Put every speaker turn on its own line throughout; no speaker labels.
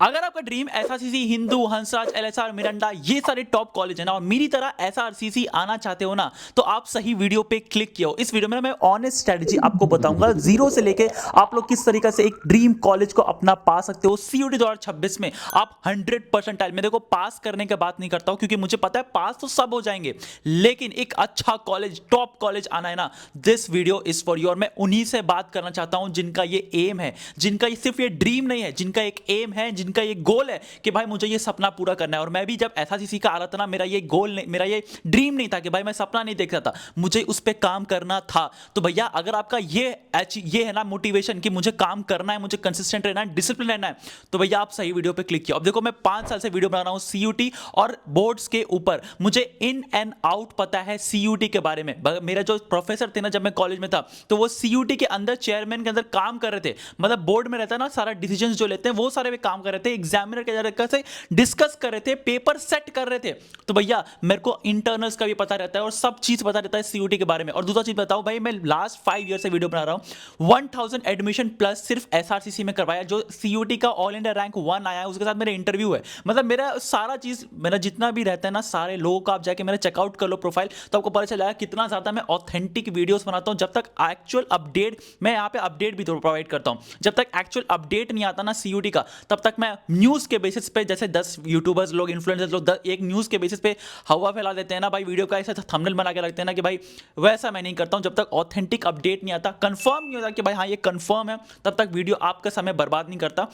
अगर आपका dream SRCC, Hindu, Hansraj, LSR, Miranda ये सारे टॉप कॉलेज है ना और मेरी तरह एसआरसीसी आना चाहते हो ना तो आप सही वीडियो पे क्लिक किया हो। इस वीडियो में ना मैं ऑनेस्ट स्ट्रेटजी आपको बताऊंगा जीरो से लेके आप लोग किस तरीके से एक ड्रीम कॉलेज को अपना पा सकते हो। सीयूटी 2026 में आप 100% मैं देखो पास करने की बात नहीं करता हूं क्योंकि मुझे पता है पास तो सब हो जाएंगे, लेकिन एक अच्छा कॉलेज, टॉप कॉलेज आना है ना, this video is for you. और मैं उन्हीं से बात करना चाहता हूं जिनका ये एम है, जिनका ये सिर्फ ये ड्रीम नहीं है, जिनका एक एम है, जिनका ये गोल है कि भाई मुझे ये सपना पूरा करना है। और मैं भी जब एसआरसीसी का आ रहा था ना, मेरा ये गोल नहीं, मेरा ये ड्रीम नहीं था कि भाई मैं सपना नहीं देख रहा था, मुझे उस पर काम करना था। तो भैया अगर आपका ये है ना मोटिवेशन कि मुझे काम करना है, मुझे कंसिस्टेंट रहना है, डिसिप्लिन रहना है, तो भैया आप सही वीडियो पे क्लिक किया। अब देखो मैं 5 साल से वीडियो बना रहा हूं सीयूटी और बोर्ड्स के ऊपर, मुझे इन एंड आउट पता है सीयूटी के बारे में। मेरा जो प्रोफेसर थे ना जब मैं कॉलेज में था, तो वो सीयूटी के अंदर चेयरमैन के अंदर काम कर रहे थे, मतलब बोर्ड में रहता है ना सारा डिसीजंस जो लेते हैं वो सारे पे काम कर रहे थे, एग्जामिनर के तरीके से डिस्कस कर रहे थे, पेपर सेट कर रहे थे। तो भैया मेरे को इंटरनल्स का भी पता रहता है और सब चीज पता रहता है सीयूटी के बारे में। और दूसरा चीज बताओ भाई, मैं लास्ट 5 ईयर से वीडियो बना रहा हूं, 1000 एडमिशन प्लस सिर्फ एसआरसीसी में करवाया। जो सीयूटी का ऑल इंडिया रैंक 1 आया है उसके साथ मेरा इंटरव्यू है, मतलब मेरा सारा चीज, मेरा जितना भी रहता है ना, सारे लोगों का आप जाके मेरा चेकआउट कर लो प्रोफाइल, तो आपको पता चला कितना ज्यादा मैं ऑथेंटिक वीडियोस बनाता हूं। जब तक एक्चुअल अपडेट, मैं यहाँ पे अपडेट भी प्रोवाइड करता हूं, जब तक एक्चुअल अपडेट नहीं आता ना सीयूटी का, तब तक मैं न्यूज के बेसिस पे, जैसे 10 यूट्यूबर्स लोग, इन्फ्लुएंसर्स लोग एक न्यूज के बेसिस पे हवा फैला देते हैं ना भाई, वीडियो का ऐसा थंबनेल बना के रखते हैं ना कि भाई, वैसा मैं नहीं करता हूं। जब तक ऑथेंटिक अपडेट नहीं आता, कंफर्म नहीं होता कि भाई हाँ ये कंफर्म है, तब तक वीडियो आपका समय बर्बाद नहीं करता।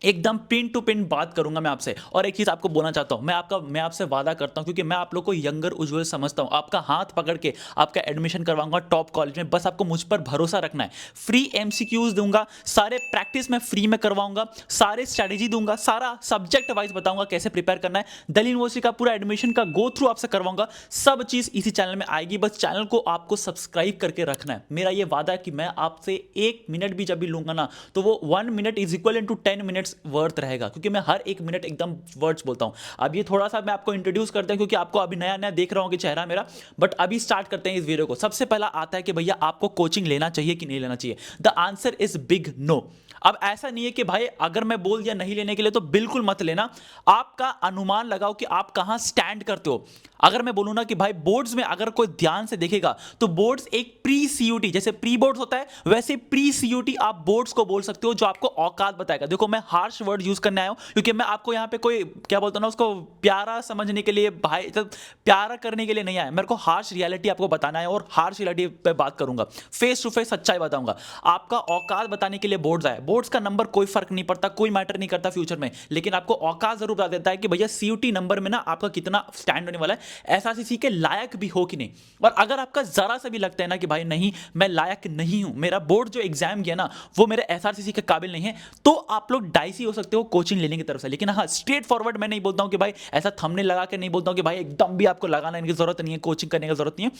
एकदम पिन टू पिन बात करूंगा मैं आपसे। और एक चीज आपको बोलना चाहता हूं, मैं आपसे वादा करता हूं, क्योंकि मैं आप लोग को यंगर उज्जवल समझता हूं, आपका हाथ पकड़ के आपका एडमिशन करवाऊंगा टॉप कॉलेज में। बस आपको मुझ पर भरोसा रखना है। फ्री एमसीक्यूज दूंगा, सारे प्रैक्टिस मैं फ्री में करवाऊंगा, सारे स्ट्रेटेजी दूंगा, सारा सब्जेक्ट वाइज बताऊंगा कैसे प्रिपेयर करना है, दिल्ली यूनिवर्सिटी का पूरा एडमिशन का गो थ्रू आपसे करवाऊंगा। सब चीज इसी चैनल में आएगी, बस चैनल को आपको सब्सक्राइब करके रखना है। मेरा ये वादा है कि मैं आपसे 1 मिनट भी जब भी लूंगा ना, तो वो 1 minute is equal to 10 minutes worth रहेगा, क्योंकि मैं हर 1 मिनट एकदम वर्ड्स बोलता हूं। अब ये थोड़ा सा मैं आपको इंट्रोड्यूस करता हूं क्योंकि आपको अभी नया नया देख रहा हूं कि चेहरा मेरा, बट अभी स्टार्ट करते हैं इस वीडियो को। सबसे पहला आता है कि भैया आपको कोचिंग लेना चाहिए कि नहीं लेना चाहिए। The answer is big no. अब ऐसा नहीं है कि भाई अगर मैं बोल दिया नहीं लेने के लिए तो बिल्कुल मत लेना। आपका अनुमान लगाओ कि आप कहां स्टैंड करते हो। अगर मैं बोलूं ना कि भाई बोर्ड्स में अगर कोई ध्यान से देखेगा तो बोर्ड्स एक प्री सीयूटी, जैसे प्री बोर्ड्स होता है वैसे प्री सीयूटी आप बोर्ड्स को बोल सकते हो, जो आपको औकात बताएगा। देखो मैं हार्श वर्ड यूज करने आया हूं क्योंकि मैं आपको यहां पे कोई क्या बोलता हूं ना, उसको प्यारा समझने के लिए, भाई प्यारा करने के लिए नहीं आया, मेरे को हार्श रियलिटी आपको बताना है और हार्श रियलिटी पे बात करूंगा, फेस टू फेस सच्चाई बताऊंगा। आपका औकात बताने के लिए बोर्ड्स आए। बोर्ड्स का नंबर कोई फर्क नहीं पड़ता, कोई मैटर नहीं करता फ्यूचर में, लेकिन आपको औकात जरूर बता देता है कि भैया सीयूटी नंबर में ना आपका कितना स्टैंड होने वाला है, एसआरसीसी के लायक भी हो कि नहीं। और अगर आपका जरा सा भी लगता है ना कि भाई नहीं मैं लायक नहीं हूं, मेरा बोर्ड जो एग्जाम किया ना वो मेरे एसआरसीसी के काबिल नहीं है, तो आप लोग डाइसी हो सकते हो कोचिंग लेने की तरफ से। लेकिन हाँ, स्ट्रेट फॉरवर्ड मैं नहीं बोलता हूं कि भाई ऐसा थंबनेल लगा के नहीं बोलता हूं कि भाई एकदम भी आपको लगाने की जरूरत नहीं है, कोचिंग करने की जरूरत नहीं है।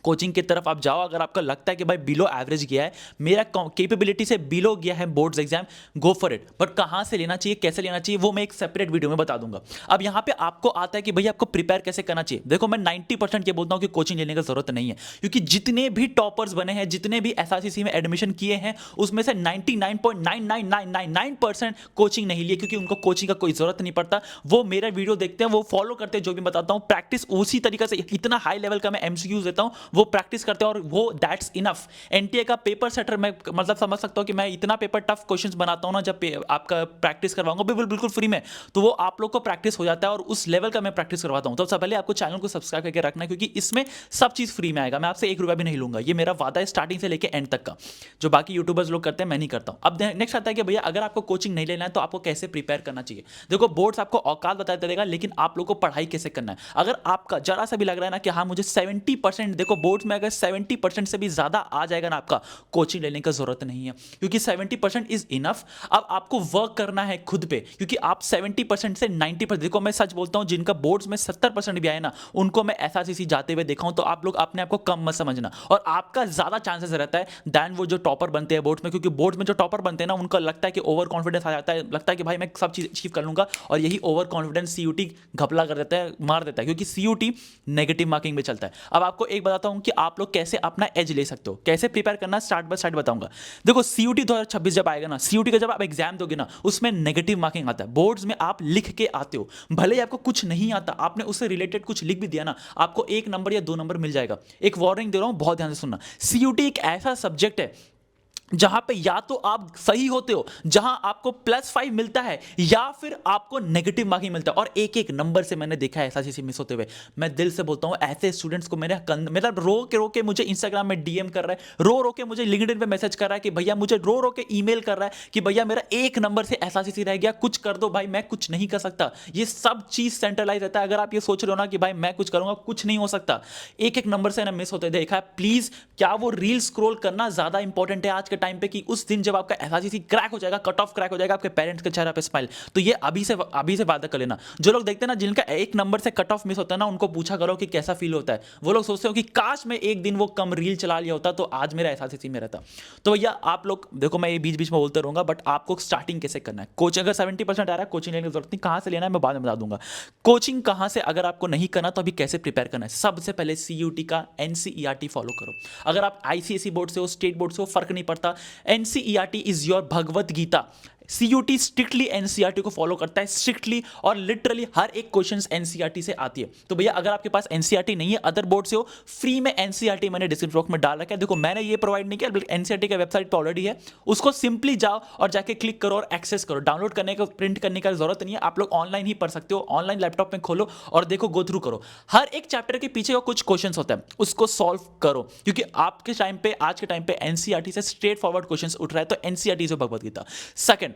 कोचिंग की तरफ आप जाओ अगर आपको लगता है कि भाई बिलो एवरेज गया है, मेरा कैपेबिलिटी से बिलो गया है boards exam, go for it. But कहां से लेना चाहिए, कैसे लेना चाहिए, वो मैं एक सेपरेट वीडियो में बता दूंगा। अब यहां पे आपको आता है कि भैया आपको प्रिपेयर कैसे करना चाहिए। देखो मैं 90% ये बोलता हूं कि कोचिंग लेने की जरूरत नहीं है, क्योंकि जितने भी टॉपर्स बने हैं, जितने भी एसआरसीसी में एडमिशन किए हैं, उसमें से 99.99999% कोचिंग नहीं लिए, क्योंकि उनको कोचिंग का कोई जरूरत नहीं पड़ता। वो मेरा वीडियो देखते हैं, वो फॉलो करते हैं जो भी बताता हूं, प्रैक्टिस उसी तरीके से, इतना हाई लेवल का मैं एमसीक्यूज देता हूं, वो प्रैक्टिस करते हैं और वो दैट्स इनफ। एनटीए का पेपर सेटर मैं मतलब समझ सकता हूं कि मैं इतना पेपर टफ क्वेश्चंस बनाता हूं ना, जब आपका प्रैक्टिस करवाऊंगा बिल्कुल फ्री में, तो वो आप लोग को प्रैक्टिस हो जाता है और उस लेवल का मैं प्रैक्टिस करवाता हूं। तो सबसे पहले आपको चैनल को सब्सक्राइब करके रखना है, क्योंकि इसमें सब चीज फ्री में आएगा, मैं आपसे 1 रुपया भी नहीं लूंगा, ये मेरा वादा है स्टार्टिंग से लेकर एंड तक का। जो बाकी यूट्यूबर्स लोग करते हैं मैं नहीं करता हूं। अब नेक्स्ट आता है कि भैया अगर आपको कोचिंग नहीं लेना है तो आपको कैसे प्रिपेयर करना चाहिए। देखो बोर्ड्स आपको औकात बताते रहेगा, लेकिन आप लोग को पढ़ाई कैसे करना है। अगर आपका जरा सा भी लग रहा है ना कि हाँ मुझे 70%, देखो बोर्ड्स में अगर 70% से भी ज्यादा आ जाएगा ना, आपका कोचिंग लेने की जरूरत नहीं है, क्योंकि 70% इज इनफ। अब आपको वर्क करना है खुद पे, क्योंकि आप 70% से 90%, देखो मैं सच बोलता हूं, जिनका बोर्ड्स में 70% भी आए ना, उनको मैं एसआरसीसी जाते हुए देखा हूं। तो आप लोग अपने आप को कम मत समझना, और आपका ज्यादा चांसेस रहता है दैन वो जो टॉपर बनते हैं बोर्ड्स में, क्योंकि बोर्ड्स में जो टॉपर बनते हैं ना, उनको लगता है कि ओवर कॉन्फिडेंस आ जाता है, लगता है कि भाई मैं सब चीज अचीव कर लूंगा, और यही ओवर कॉन्फिडेंस सीयूटी घपला कर देता है, मार देता है, क्योंकि सीयूटी नेगेटिव मार्किंग में चलता है। अब आपको एक बताता हूं हूं कि आप लोग कैसे अपना एज ले सकते हो, कैसे प्रिपेयर करना, स्टार्ट बाय स्टार्ट बताऊंगा। देखो सीयूटी 2026 जब आएगा ना, सीयूटी का जब आप एग्जाम दोगे ना, उसमें नेगेटिव मार्किंग आता है। बोर्ड्स में आप लिख के आते हो, भले ही आपको कुछ नहीं आता, आपने उससे रिलेटेड कुछ लिख भी दिया ना, आपको 1 नंबर या 2 नंबर मिल जाएगा। एक वार्निंग दे रहा हूं, बहुत ध्यान से सुनना। सीयूटी एक ऐसा सब्जेक्ट है जहां पे या तो आप सही होते हो, जहां आपको +5 मिलता है, या फिर आपको नेगेटिव मार्किंग मिलता है। और एक एक नंबर से मैंने देखा है ऐसा चीज़ मिस होते हुए। मैं दिल से बोलता हूं, ऐसे स्टूडेंट्स को मेरे मतलब रो के मुझे इंस्टाग्राम में डीएम कर रहा है, रो के मुझे लिंक्डइन पे मैसेज कर रहा है कि भैया, मुझे रो के ईमेल कर रहा है कि भैया मेरा 1 नंबर से ऐसा चीज रह गया, कुछ कर दो भाई, मैं कुछ नहीं कर सकता। ये सब चीज सेंट्रलाइज रहता है। अगर आप ये सोच रहे हो ना कि भाई मैं कुछ करूंगा, कुछ नहीं हो सकता। एक एक नंबर से ना मिस होते देखा है। प्लीज, क्या वो रील स्क्रॉल करना ज्यादा इंपॉर्टेंट है आज के टाइम पे, कि उस दिन जब आपका एसआरसीसी क्रैक हो जाएगा, कट ऑफ क्रैक हो जाएगा, आपके पेरेंट्स के चेहरे पे स्माइल? तो ये अभी से वादा कर लेना। जो लोग देखते हैं ना जिनका 1 नंबर से कट ऑफ मिस होता है ना, उनको पूछा करो कि कैसा फील होता है। वो लोग सोचते हो कि काश मैं एक दिन वो कम रील चला लिया होता तो आज मेरा एसआरसीसी में रहता। तो भैया आप लोग देखो, मैं ये बीच बीच में बोलते रहूंगा, बट आपको स्टार्टिंग कैसे करना है। कोच अगर 70% आ रहा है, कोचिंग लेने की जरूरत नहीं। कहां से लेना है मैं बाद में बता दूंगा। कोचिंग कहां से, अगर आपको नहीं करना तो अभी कैसे प्रिपेयर करना है। सबसे पहले सीयूटी का एनसीईआरटी फॉलो करो। अगर आप आईसीएसई बोर्ड से हो, स्टेट बोर्ड से हो, फर्क नहीं पड़ता। NCERT is your Bhagavad Gita. CUT strictly NCERT को फॉलो करता है, स्ट्रिक्टली, और लिटरली हर एक क्वेश्चंस एनसीईआरटी से आती है। तो भैया अगर आपके पास एनसीईआरटी नहीं है, अदर बोर्ड से हो, फ्री में एनसीईआरटी मैंने डिस्क्रिप्शन बॉक्स में डाल रखा है। देखो मैंने ये प्रोवाइड नहीं किया, बल्कि एनसीईआरटी का वेबसाइट पे ऑलरेडी है। उसको सिंपली जाओ और जाके क्लिक करो और एक्सेस करो। डाउनलोड करने का, प्रिंट करने का जरूरत नहीं है। आप लोग ऑनलाइन ही पढ़ सकते हो। ऑनलाइन लैपटॉप में खोलो और देखो, गो थ्रू करो। हर एक चैप्टर के पीछे कुछ क्वेश्चंस होता है, उसको सॉल्व करो, क्योंकि आपके टाइम पे, आज के टाइम पे एनसीईआरटी से स्ट्रेट फॉरवर्ड क्वेश्चंस उठ रहा है। तो एनसीईआरटी से भगवत गीता। Second,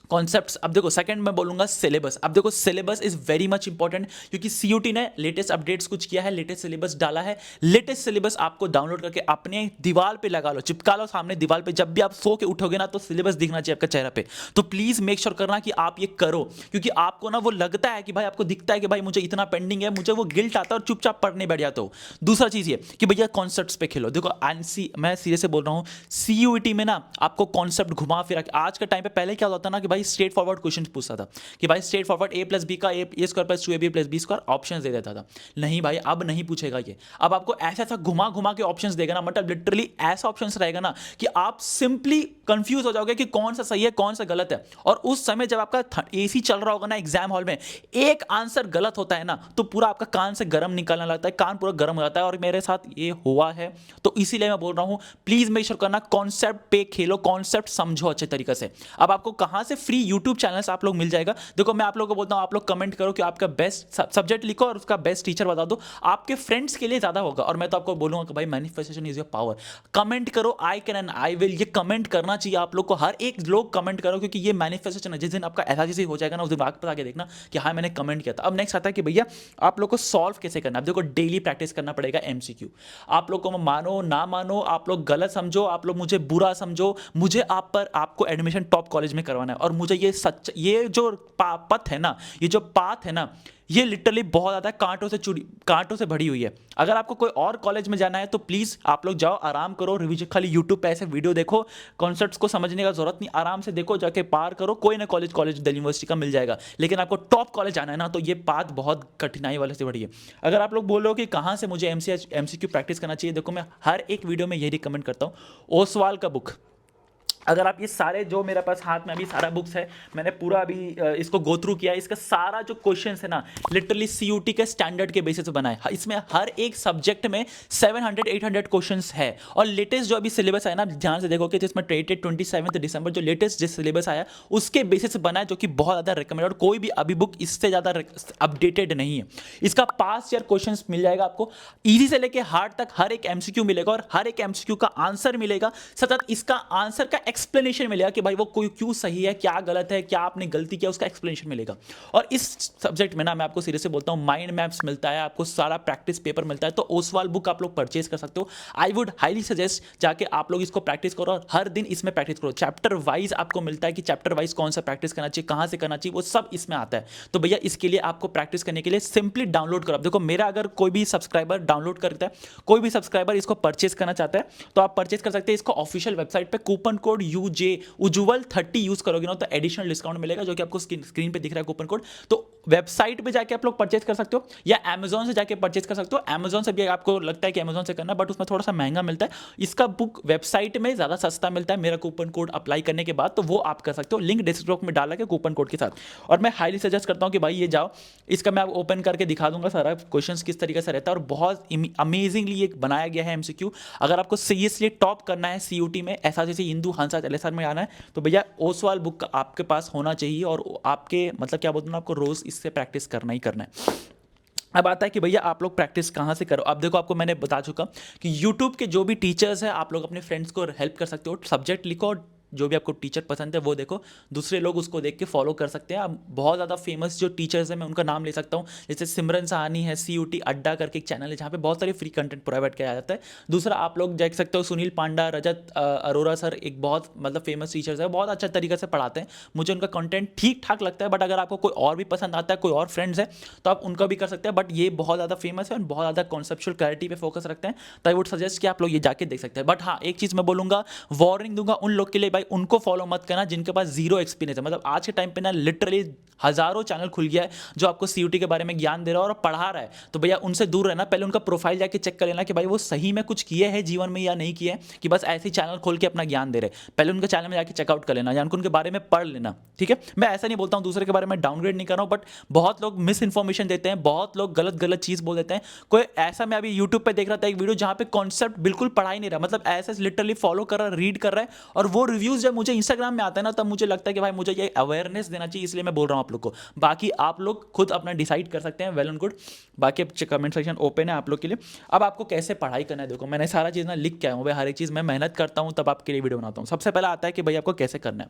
concepts. अब देखो सेकंड मैं बोलूंगा सिलेबस। अब देखो syllabus is very much important, क्योंकि सीयूटी ने लेटेस्ट अपडेट्स कुछ किया है, लेटेस्ट सिलेबस डाला है। लेटेस्ट सिलेबस आपको डाउनलोड करके अपने दीवार पे लगा लो, चिपका लो सामने दीवार पे। जब भी आप सो के उठोगे ना, तो सिलेबस दिखना चाहिए आपका चेहरा पे। तो प्लीज मेक श्योर करना कि आप ये करो, क्योंकि आपको ना वो लगता है कि भाई, आपको दिखता है कि भाई मुझे इतना पेंडिंग है, मुझे वो गिल्ट आता है और चुपचाप पढ़ने बैठ जाते हो। दूसरा चीज ये कि भैया कॉन्सेप्ट्स पे खेलो। देखो मैं सीरियस से बोल रहा हूँ, सीयूईटी में ना आपको कॉन्सेप्ट घुमा फिरा। आज के टाइम पे पहले क्या होता था ना कि भाई स्ट्रेट फॉरवर्ड क्वेश्चन पूछता था कि भाई straight forward a plus B का a square plus 2ab plus B square option दे देता था। नहीं भाई, अब नहीं पूछेगा ये। अब आपको ऐसा ऐसा घुमा घुमा के ऑप्शंस देगा ना, मतलब लिटरली ऐसा ऑप्शंस रहेगा ना कि आप सिंपली कंफ्यूज हो जाओगे कि कौन सा सही है, कौन सा गलत है। और उस समय जब आपका एसी चल रहा होगा ना एग्जाम हॉल में, एक आंसर गलत होता है ना, तो पूरा आपका कान से गर्म निकलने लगता है, कान पूरा गर्म हो जाता है। और मेरे साथ ये हुआ है। तो इसीलिए मैं बोल रहा हूं, प्लीज मेक श्योर करना कॉन्सेप्ट पे खेलो, कॉन्सेप्ट समझो अच्छे तरीके से। अब आपको कहां से फ्री यूट्यूब चैनल्स आप लोग मिल जाएगा। देखो मैं आप लोगों को बोलता हूं, आप लोग कमेंट करो कि आपका बेस्ट सब्जेक्ट लिखो और उसका बेस्ट टीचर बता दो। आपके फ्रेंड्स के लिए ज्यादा होगा। और मैं तो आपको बोलूंगा कि भाई manifestation is your power. Comment करो, I can and I will. ये कमेंट करना चाहिए आप लोग को, हर एक लोग कमेंट करो, क्योंकि ये मैनिफेस्टेशन है। जिस दिन आपका ऐसा चीज हो जाएगा ना, उस दिन आग पर आके देखना कि हाँ मैंने कमेंट किया था। अब नेक्स्ट आता है कि भैया आप लोग को सॉल्व कैसे करना है। देखो डेली प्रैक्टिस करना पड़ेगा एमसीक्यू। आप लोग को मानो ना मानो, आप लोग गलत समझो, आप लोग मुझे बुरा समझो, मुझे आपको एडमिशन टॉप कॉलेज में करवाना है। और मुझे ये जो पथ है ना, ये जो पाथ है ना, ये लिटरली बहुत ज़्यादा कांटों से भरी हुई है। अगर आपको कोई और कॉलेज में जाना है तो प्लीज़ आप लोग जाओ, आराम करो, रिवीजन खाली यूट्यूब पे ऐसे वीडियो देखो, कॉन्सेप्ट्स को समझने का जरूरत नहीं, आराम से देखो, जाके पार करो। कोई ना कॉलेज दिल्ली यूनिवर्सिटी का मिल जाएगा। लेकिन आपको टॉप कॉलेज जाना है ना, तो ये पाथ बहुत कठिनाई वाले से भरी है। अगर आप लोग बोल रहे हो कि कहाँ से मुझे एमसीक्यू प्रैक्टिस करना चाहिए, देखो मैं हर एक वीडियो में यही रिकमेंड करता हूँ, ओसवाल का बुक। अगर आप ये सारे, जो मेरे पास हाथ में अभी सारा बुक्स है, मैंने पूरा अभी इसको गो थ्रू किया है। इसका सारा जो क्वेश्चन है ना, लिटरली सीयूटी के स्टैंडर्ड के बेसिस पे बना है। इसमें हर एक सब्जेक्ट में 700-800 क्वेश्चंस है। और लेटेस्ट जो अभी सिलेबस आया ना, ध्यान से देखो कि जिसमें 27 दिसंबर जो लेटेस्ट जिस सिलेबस आया, उसके बेसिस पे बना है, जो कि बहुत ज़्यादा रिकमेंड। और कोई भी अभी बुक इससे ज़्यादा अपडेटेड नहीं है। इसका पास्ट ईयर क्वेश्चन मिल जाएगा आपको, ईजी से लेके हार्ड तक। हर एक एमसीक्यू मिलेगा और हर एक एमसीक्यू का आंसर मिलेगा, सतत इसका आंसर का एक्सप्लेनेशन मिलेगा कि भाई वो कोई क्यों सही है, क्या गलत है, क्या आपने गलती किया, उसका एक्सप्लेनेशन मिलेगा। और इस सब्जेक्ट में ना मैं आपको सीरियस से बोलता हूं, माइंड मैप्स मिलता है आपको, सारा प्रैक्टिस पेपर मिलता है। तो ओसवाल बुक आप लोग परचेज कर सकते हो। आई वुड हाईली सजेस्ट जाके आप लोग इसको प्रैक्टिस करो और हर दिन इसमें प्रैक्टिस करो। चैप्टर वाइज आपको मिलता है कि चैप्टर वाइज कौन सा प्रैक्टिस करना चाहिए, कहां से करना चाहिए, वो सब इसमें आता है। तो भैया इसके लिए आपको प्रैक्टिस करने के लिए सिंपली डाउनलोड करो। देखो मेरा अगर कोई भी सब्सक्राइबर डाउनलोड करता है, कोई भी सब्सक्राइबर इसको परचेज करना चाहता है, तो आप परचेज कर सकते हैं इसको ऑफिशियल वेबसाइट पे। कूपन कोड UJ उज्जवल 30 यूज करोगे ना, तो एडिशनल डिस्काउंट मिलेगा, जो कि आपको स्क्रीन पे दिख रहा है कूपन कोड। तो वेबसाइट पे जाके आप लोग परचेज कर सकते हो या अमेजोन से जाके परचेज कर सकते हो। अमेजोन से भी आपको लगता है कि अमेजोन से करना, बट उसमें थोड़ा सा महंगा मिलता है। इसका बुक वेबसाइट में ज़्यादा सस्ता मिलता है मेरा कूपन कोड अप्लाई करने के बाद, तो वो आप कर सकते हो, लिंक डिस्क्रिप्शन में डाला के कूपन कोड के साथ। और मैं हाईली सजेस्ट करता हूँ कि भाई ये जाओ, इसका मैं ओपन करके दिखा दूंगा सारा क्वेश्चन किस तरीके से रहता है, और बहुत अमेजिंगली ये बनाया गया है एमसीक्यू। अगर आपको सीरियसली टॉप करना है सीयूटी में, ऐसा जैसे हिंदू हंसा एलएसआर में आना है, तो भैया ओसवाल बुक आपके पास होना चाहिए, और आपके मतलब क्या बोलते हैं, आपको रोज इससे प्रैक्टिस करना ही करना है। अब आता है कि भैया आप लोग प्रैक्टिस कहाँ से करो। अब देखो, आपको मैंने बता चुका कि यूट्यूब के जो भी टीचर्स हैं, आप लोग अपने फ्रेंड्स को हेल्प कर सकते हो, सब्जेक्ट लिखो और जो भी आपको टीचर पसंद है वो देखो, दूसरे लोग उसको देख के फॉलो कर सकते हैं। अब बहुत ज़्यादा फेमस जो टीचर्स हैं मैं उनका नाम ले सकता हूँ, जैसे सिमरन सहानी है, सीयूटी अड्डा करके एक चैनल है जहाँ पे बहुत सारे फ्री कंटेंट प्रोवाइड किया जाता है। दूसरा आप लोग देख सकते हो सुनील पांडा, रजत अरोरा सर, एक बहुत मतलब फेमस टीचर्स है, बहुत अच्छा तरीके से पढ़ाते हैं, मुझे उनका कंटेंट ठीक ठाक लगता है। बट अगर आपको कोई और भी पसंद आता है, कोई और फ्रेंड्स है, तो आप उनका भी कर सकते हैं। बट ये बहुत ज़्यादा फेमस है और बहुत ज़्यादा कॉन्सेप्चुअल क्लैरिटी पे फोकस रखते हैं, तो आई वुड सजेस्ट कि आप लोग ये जाके देख सकते हैं। बट हाँ, एक चीज़ मैं बोलूँगा, वार्निंग दूंगा उन लोग के लिए, भाई उनको फॉलो मत करना जिनके पास जीरो एक्सपीरियंस है। मतलब आज के टाइम पे ना लिटरली हजारों चैनल खुल गया है जो आपको सीयूटी के बारे में ज्ञान दे रहा है और पढ़ा रहा है, तो भैया उनसे दूर रहना। पहले उनका प्रोफाइल जाके चेक कर लेना कि भाई वो सही में कुछ किए हैं जीवन में या नहीं किए, कि बस ऐसे ही चैनल खोल के अपना ज्ञान दे रहे। पहले उनके चैनल में जाके चेकआउट कर लेना या उनके बारे में पढ़ लेना, ठीक है। मैं ऐसा नहीं बोलता हूँ दूसरे के बारे में डाउनग्रेड नहीं कर रहा हूँ, बट बहुत लोग मिस इन्फॉर्मेशन देते हैं, बहुत लोग गलत गलत चीज़ बोल देते हैं। कोई ऐसा, मैं अभी यूट्यूब पे देख रहा था एक वीडियो जहाँ पे कॉन्सेप्ट बिल्कुल पढ़ा ही नहीं रहा, मतलब ऐसे लिटरली फॉलो कर रहा है, रीड कर रहा है, और वो रिव्यूज जब मुझे इंस्टाग्राम में आता है ना, तब मुझे लगता है कि भाई मुझे ये अवेयरनेस देना चाहिए, इसलिए मैं बोल रहा हूँ आप लोग को। बाकी आप लोग खुद अपना डिसाइड कर सकते हैं, वेल एंड गुड। बाकी कमेंट सेक्शन ओपन है आप लोग के लिए। अब आपको कैसे पढ़ाई करना है, देखो मैंने सारा चीज़ ना लिख के आया हूँ भाई, हर एक चीज़ मैं मेहनत करता हूँ तब आपके लिए वीडियो बनाता हूँ। सबसे पहला आता है कि भाई आपको कैसे करना है।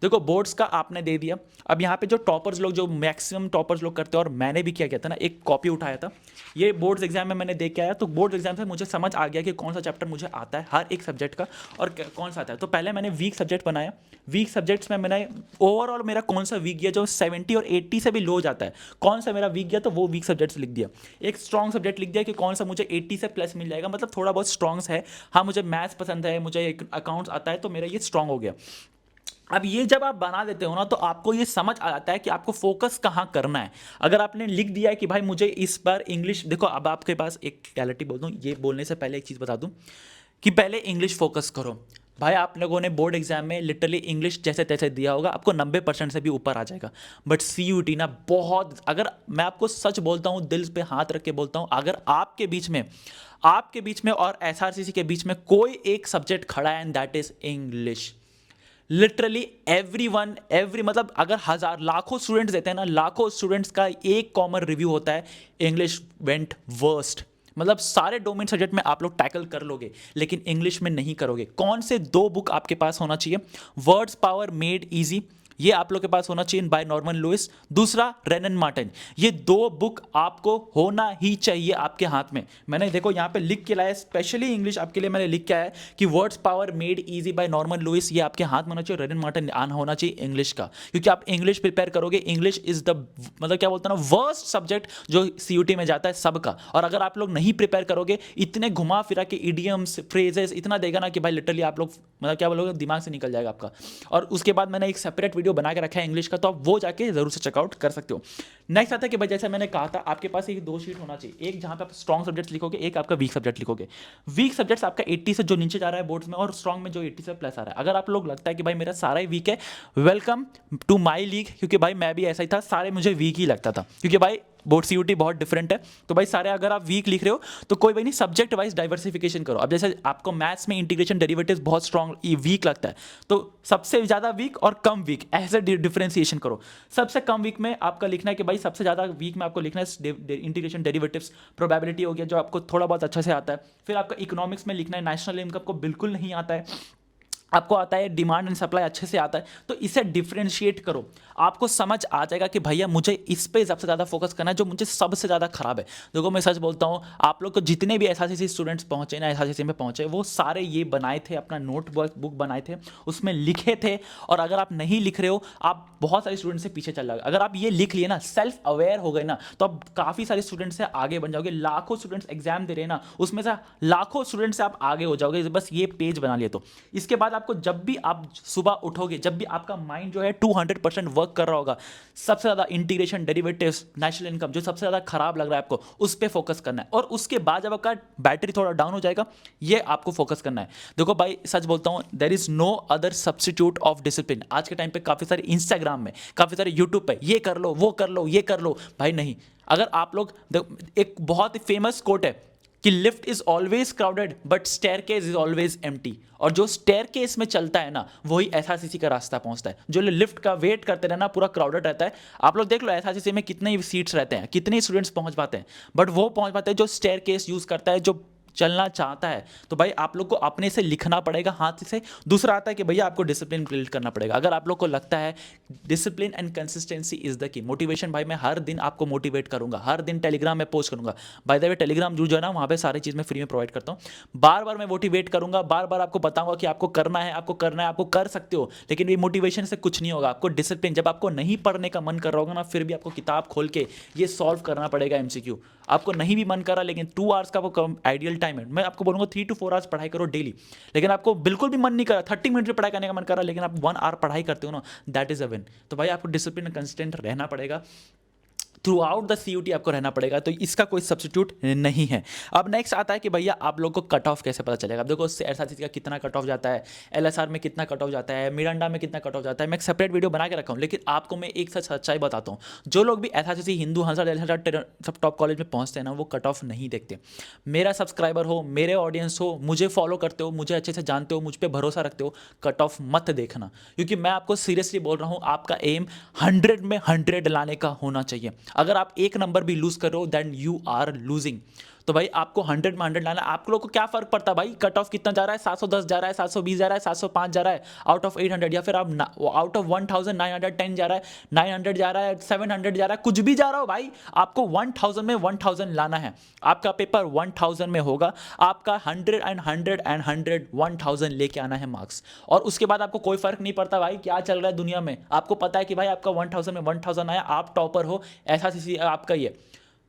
देखो बोर्ड्स का आपने दे दिया, अब यहाँ पे जो टॉपर्स लोग, जो मैक्सिमम टॉपर्स लोग करते हैं, और मैंने भी क्या किया था ना, एक कॉपी उठाया था, ये बोर्ड्स एग्जाम में मैंने देख के आया, तो बोर्ड्स एग्जाम से मुझे समझ आ गया कि कौन सा चैप्टर मुझे आता है हर एक सब्जेक्ट का और कौन सा आता है। तो पहले मैंने वीक सब्जेक्ट बनाया, वीक सब्जेक्ट्स में मैंने ओवरऑल मेरा कौन सा वीक गया जो 70 और 80 से भी लो जाता है, कौन सा मेरा वीक गया, तो वो वीक सब्जेक्ट्स लिख दिया। एक स्ट्रॉन्ग सब्जेक्ट लिख दिया कि कौन सा मुझे 80 से प्लस मिल जाएगा, मतलब थोड़ा बहुत स्ट्रॉन्ग्स है। हाँ, मुझे मैथ्स पसंद है, मुझे अकाउंट्स आता है, तो मेरा ये स्ट्रॉन्ग हो गया। अब ये जब आप बना देते हो ना, तो आपको ये समझ आ जाता है कि आपको फोकस कहाँ करना है। अगर आपने लिख दिया है कि भाई मुझे इस बार इंग्लिश, देखो अब आपके पास एक रियलिटी बोल दूँ, ये बोलने से पहले एक चीज़ बता दूँ कि पहले इंग्लिश फोकस करो। भाई आप लोगों ने बोर्ड एग्जाम में लिटरली इंग्लिश जैसे तैसे दिया होगा, आपको 90% से भी ऊपर आ जाएगा। बट सीयूटी ना बहुत, अगर मैं आपको सच बोलता हूँ, दिल पे हाथ रख के बोलता हूँ, अगर आपके बीच में और एसआरसीसी के बीच में कोई एक सब्जेक्ट खड़ा है, and that is English. Literally every मतलब अगर हजार लाखों स्टूडेंट्स देते हैं ना, लाखों स्टूडेंट्स का एक कॉमन रिव्यू होता है, इंग्लिश वेंट वर्स्ट। मतलब सारे डोमेन सब्जेक्ट में आप लोग टैकल कर लोगे, लेकिन इंग्लिश में नहीं करोगे। कौन से दो बुक आपके पास होना चाहिए? वर्ड्स पावर मेड इजी, ये आप लोग के पास होना चाहिए बाय नॉर्मन लुइस। दूसरा रेनन मार्टिन, ये दो बुक आपको होना ही चाहिए आपके हाथ में। मैंने देखो यहाँ पे लिख के लाया, स्पेशली इंग्लिश आपके लिए मैंने लिख के आया कि words power made easy by Norman Lewis, ये आपके हाथ में होना चाहिए। रेनन मार्टिन आना होना चाहिए इंग्लिश का, क्योंकि आप इंग्लिश प्रिपेयर करोगे। इंग्लिश इज द मतलब क्या बोलते हैं ना, वर्स्ट सब्जेक्ट जो सीयूटी में जाता है सबका। और अगर आप लोग नहीं प्रिपेयर करोगे, इतने घुमा फिरा के इडियम्स फ्रेजेस इतना देगा ना कि भाई लिटरली आप लोग मतलब क्या बोलोगे, दिमाग से निकल जाएगा आपका। और उसके बाद मैंने एक सेपरेट वीडियो बना के रखा है इंग्लिश का, तो आप वो जाके जरूर से चेकआउट कर सकते हो। नेक्स्ट आता है कि भाई जैसे मैंने कहा था, आपके पास एक दो शीट होना चाहिए, एक जहां पे आप स्ट्रॉन्ग सब्जेक्ट्स लिखोगे, एक आपका वीक सब्जेक्ट लिखोगे। वीक सब्जेक्ट्स आपका 80 से जो नीचे जा रहा है बोर्ड्स में, और स्ट्रॉन्ग में जो 80 से प्लस आ रहा है। अगर आप लोग लगता है कि भाई मेरा सारा ही वीक है, वेलकम टू माई लीग, क्योंकि भाई मैं भी ऐसा ही था, सारे मुझे वीक ही लगता था, क्योंकि भाई बोर्ड सीयूटी बहुत डिफरेंट है। तो भाई सारे अगर आप वीक लिख रहे हो तो कोई भाई नहीं, सब्जेक्ट वाइज डाइवर्सिफिकेशन करो। अब जैसे आपको मैथ्स में इंटीग्रेशन डेरिवेटिव्स बहुत स्ट्रॉन्ग वीक लगता है, तो सबसे ज़्यादा वीक और कम वीक ऐसे डिफरेंशिएशन करो। सबसे कम वीक में आपका लिखना है कि भाई सबसे ज़्यादा वीक में आपको लिखना है इंटीग्रेशन डेरिवेटिव्स, प्रोबेबिलिटी हो गया जो आपको थोड़ा बहुत अच्छा से आता है। फिर आपका इकोनॉमिक्स में लिखना है नेशनल इनकम, आपको बिल्कुल नहीं आता है, आपको आता है डिमांड एंड सप्लाई अच्छे से आता है। तो इसे डिफरेंशिएट करो, आपको समझ आ जाएगा कि भैया मुझे इस पे सबसे ज़्यादा फोकस करना है जो मुझे सबसे ज़्यादा खराब है। देखो मैं सच बोलता हूँ, आप लोग को जितने भी एसआरसीसी स्टूडेंट्स पहुँचे ना, एसआरसीसी में पहुँचे, वो सारे ये बनाए थे, अपना नोटबुक बुक बनाए थे, उसमें लिखे थे। और अगर आप नहीं लिख रहे हो, आप बहुत सारे स्टूडेंट से पीछे चल जाओगे। अगर आप ये लिख लिए ना, सेल्फ अवेयर हो गए ना, तो आप काफ़ी सारे स्टूडेंट से आगे बन जाओगे। लाखों स्टूडेंट्स एग्जाम दे रहे हैं ना, उसमें से लाखों स्टूडेंट से आप आगे हो जाओगे, बस ये पेज बना लिए तो। इसके बाद आप आपको जब भी आप सुबह उठोगे, जब भी आपका माइंड जो है 200% वर्क कर रहा होगा, सबसे ज़्यादा इंटीग्रेशन, डेरिवेटिव्स, नेचुरल इनकम जो सबसे ज़्यादा खराब लग रहा है आपको, उस पर फोकस करना है। और उसके बाद जब आपका बैटरी थोड़ा डाउन हो जाएगा, ये आपको फोकस करना है। देखो भाई, सच बोलता हूँ, there is no other substitute of discipline. आज के टाइम पे काफ़ी सारे इंस्टाग्राम में, काफ़ी सारे यूट्यूब पे, ये कर लो, वो कर लो, ये कर लो, भाई नहीं। अगर आप लोग, एक बहुत ही फेमस कोट है कि lift is always crowded but staircase is always empty. और जो स्टेयरकेस में चलता है ना, वही एसआरसीसी का रास्ता पहुंचता है। जो लिफ्ट का वेट करते रहना, पूरा क्राउडेड रहता है। आप लोग देख लो एसआरसीसी में कितने सीट्स रहते हैं, कितने स्टूडेंट्स पहुंच पाते हैं, बट वो पहुंच पाते हैं जो स्टेयरकेस यूज करता है, जो चलना चाहता है। तो भाई आप लोग को अपने से लिखना पड़ेगा हाथ से। दूसरा आता है कि भैया आपको डिसिप्लिन बिल्ड करना पड़ेगा। अगर आप लोग को लगता है discipline and consistency is the key, motivation, भाई मैं हर दिन आपको मोटिवेट करूंगा, हर दिन टेलीग्राम में पोस्ट करूंगा। बाय द वे टेलीग्राम जो है ना, वहाँ पे सारी चीज़ मैं फ्री में प्रोवाइड करता हूँ। बार बार मैं मोटिवेट करूंगा, बार बार आपको बताऊंगा कि आपको करना है, आपको करना है, आपको कर सकते हो। लेकिन ये मोटिवेशन से कुछ नहीं होगा। आपको डिसिप्लिन, जब आपको नहीं पढ़ने का मन कर रहा होगा ना, फिर भी आपको किताब खोल के ये सॉल्व करना पड़ेगा एमसीक्यू। आपको नहीं भी मन कर रहा, लेकिन 2 आवर्स का वो आइडियल टाइम है। मैं आपको बोलूंगा 3 to 4 आवर्स पढ़ाई करो डेली। लेकिन आपको बिल्कुल भी मन नहीं कर रहा, 30 मिनट में पढ़ाई करने का मन कर रहा, लेकिन आप 1 आवर पढ़ाई करते हो ना, दैट इज अ विन। तो भाई आपको डिसिप्लिन कंसिस्टेंट रहना पड़ेगा। थ्रू आउट द सीयूटी आपको रहना पड़ेगा। तो इसका कोई सब्स्टिट्यूट नहीं है। अब नेक्स्ट आता है कि भैया आप लोग को कट ऑफ कैसे पता चलेगा। अब देखो एसआरसीसी का कितना कट ऑफ जाता है, एलएसआर में कितना कट ऑफ जाता है, मिरांडा में कितना कट ऑफ जाता है। मैं एक सेपरेट वीडियो बना के रखा हूँ, लेकिन आपको मैं एक सच सच्चाई बताता हूँ। जो लोग भी एसआरसीसी, हिंदू, हंसराज, सब टॉप कॉलेज में पहुँचते हैं ना, वो कट ऑफ नहीं देखते। मेरा सब्सक्राइबर हो, मेरे ऑडियंस हो, मुझे फॉलो करते हो, मुझे अच्छे से जानते हो, मुझ पर भरोसा रखते हो, कट ऑफ मत देखना। क्योंकि मैं आपको सीरियसली बोल रहा हूँ, आपका एम 100 में 100 लाने का होना चाहिए। अगर आप एक नंबर भी लूज कर रहे हो, देन यू आर लूजिंग। तो भाई आपको 100 में 100 लाना है। आप लोगों को क्या फर्क पड़ता है भाई, कट ऑफ कितना जा रहा है, 710 जा रहा है, 720 जा रहा है, 705 जा रहा है आउट ऑफ 800, या फिर आप आउट ऑफ 1910 जा रहा है, 900 जा रहा है, 700 जा रहा है, कुछ भी जा रहा हो भाई, आपको 1000 में 1000 लाना है। आपका पेपर 1000 में होगा, आपका 100 एंड 100 एंड 100 1000 लेके आना है मार्क्स। और उसके बाद आपको कोई फर्क नहीं पड़ता भाई क्या चल रहा है दुनिया में। आपको पता है कि भाई आपका 1000 में 1000 आया, आप टॉपर हो, ऐसा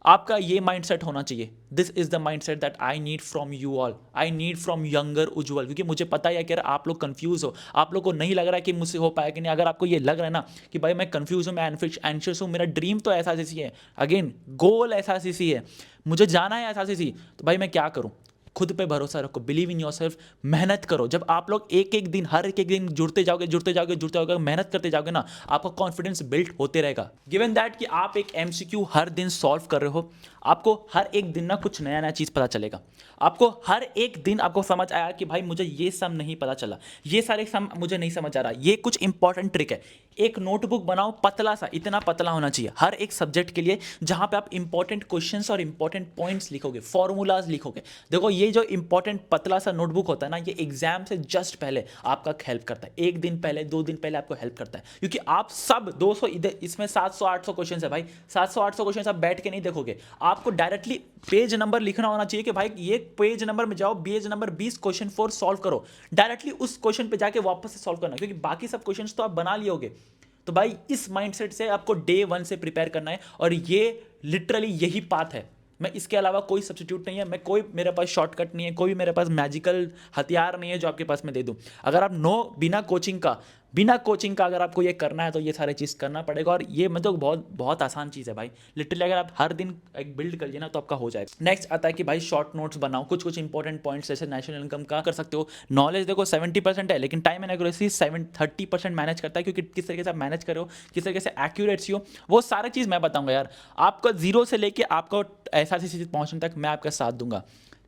आपका ये माइंडसेट होना चाहिए। This is the mindset that I need from you all, I need from younger Ujjwal. क्योंकि मुझे पता है कि अगर आप लोग कंफ्यूज हो, आप लोग को नहीं लग रहा है कि मुझसे हो पाया कि नहीं, अगर आपको ये लग रहा है ना कि भाई मैं कंफ्यूज हूँ, मैं एंशियस हूँ, मेरा ड्रीम तो एसआरसीसी है, अगेन गोल एसआरसीसी है, मुझे जाना है एसआरसीसी, तो भाई मैं क्या करूँ। खुद पे भरोसा रखो, बिलीव इन योरसेल्फ, मेहनत करो। जब आप लोग एक एक दिन, हर एक दिन जुड़ते जाओगे, मेहनत करते जाओगे ना, आपका कॉन्फिडेंस बिल्ड होते रहेगा। गिवन दैट कि आप एक एमसीक्यू हर दिन सॉल्व कर रहे हो, आपको हर एक दिन ना कुछ नया नया चीज़ पता चलेगा। आपको हर एक दिन आपको समझ आया कि भाई मुझे ये सम नहीं पता चला, ये सारे सम मुझे नहीं समझ आ रहा, ये कुछ इंपॉर्टेंट ट्रिक है। एक नोटबुक बनाओ, पतला सा, इतना पतला होना चाहिए हर एक सब्जेक्ट के लिए, जहां पे आप इंपॉर्टेंट क्वेश्चंस और इंपॉर्टेंट पॉइंट्स लिखोगे, फॉर्मूलाज लिखोगे। देखो ये जो इंपॉर्टेंट पतला सा नोटबुक होता है ना, ये एग्जाम से जस्ट पहले आपका हेल्प करता है। 1 दिन पहले, 2 दिन पहले आपको हेल्प करता है। क्योंकि आप सब 200, इधर इसमें 700-800 क्वेश्चन है भाई, 700-800 क्वेश्चन आप बैठ के नहीं देखोगे। आपको डायरेक्टली पेज नंबर लिखना होना चाहिए कि भाई ये पेज नंबर में जाओ, पेज नंबर 20 क्वेश्चन 4 सॉल्व करो, डायरेक्टली उस क्वेश्चन पे जाके वापस से सॉल्व करना, क्योंकि बाकी सब क्वेश्चंस तो आप बना लियोगे। तो भाई इस माइंडसेट से आपको डे 1 से प्रिपेयर करना है, और ये लिटरली यही पाथ है। मैं इसके अलावा कोई सब्स्टिट्यूट नहीं है, मैं कोई, मेरे पास शॉर्टकट नहीं है, कोई मेरे पास मैजिकल हथियार नहीं है जो आपके पास मैं दे दूं। अगर आप बिना कोचिंग का अगर आपको ये करना है, तो ये सारी चीज़ करना पड़ेगा। और ये मतलब बहुत बहुत आसान चीज़ है भाई, लिटरली अगर आप हर दिन एक बिल्ड कर लिए ना, तो आपका हो जाएगा। नेक्स्ट आता है कि भाई शॉर्ट नोट्स बनाओ, कुछ इंपॉर्टेंट पॉइंट्स, जैसे नेशनल इनकम का कर सकते हो। नॉलेज देखो 70% है, लेकिन टाइम एंड एक्यूरेसी 30% मैनेज करता है, क्योंकि किस तरीके से आप मैनेज करो, किस तरीके से एक्यूरेसी हो, वो सारी चीज़ मैं बताऊंगा यार। आपका 0 से लेके आपको एसआरसीसी पहुंचने तक मैं आपका साथ दूंगा।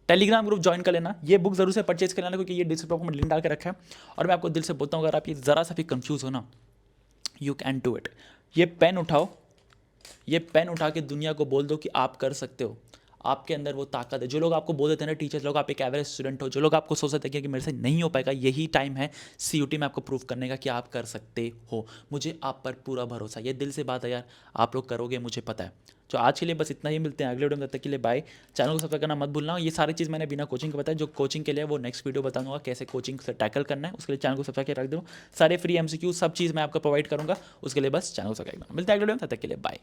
टेलीग्राम ग्रुप ज्वाइन कर लेना, ये बुक जरूर से परचेज कर लेना, क्योंकि ये डिस्क्रिप्शन में लिंक डाल के रखा है। और मैं आपको दिल से बोलता हूँ, अगर आप ये ज़रा सा भी कंफ्यूज हो ना, यू कैन डू इट। ये पेन उठाओ, ये पेन उठा के दुनिया को बोल दो कि आप कर सकते हो। आपके अंदर वो ताकत है। जो लोग आपको बोल देते हैं ना, टीचर्स लोग, आप एक एवरेज स्टूडेंट हो, जो लोग आपको सोच सकते हैं कि मेरे से नहीं हो पाएगा, यही टाइम है सीयूटी में आपको प्रूव करने का कि आप कर सकते हो। मुझे आप पर पूरा भरोसा, ये दिल से बात है यार, आप लोग करोगे, मुझे पता है। तो आज के लिए बस इतना ही, मिलते हैं अगले वीडियो में, तब तक के लिए बाय। चैनल को सब्सक्राइब करना मत भूलना। ये सारी चीज़ मैंने बिना कोचिंग के बताया, जो कोचिंग के लिए वो नेक्स्ट वीडियो बताऊंगा कैसे कोचिंग से टैकल करना है, उसके लिए चैनल को सब्सक्राइब करके रख दो। सारे फ्री एमसीक्यू सब चीज़ मैं आपको प्रोवाइड करूंगा, उसके लिए बस चैनल को सब्सक्राइब करना। मिलते हैं अगले वीडियो में, तब तक के लिए बाय।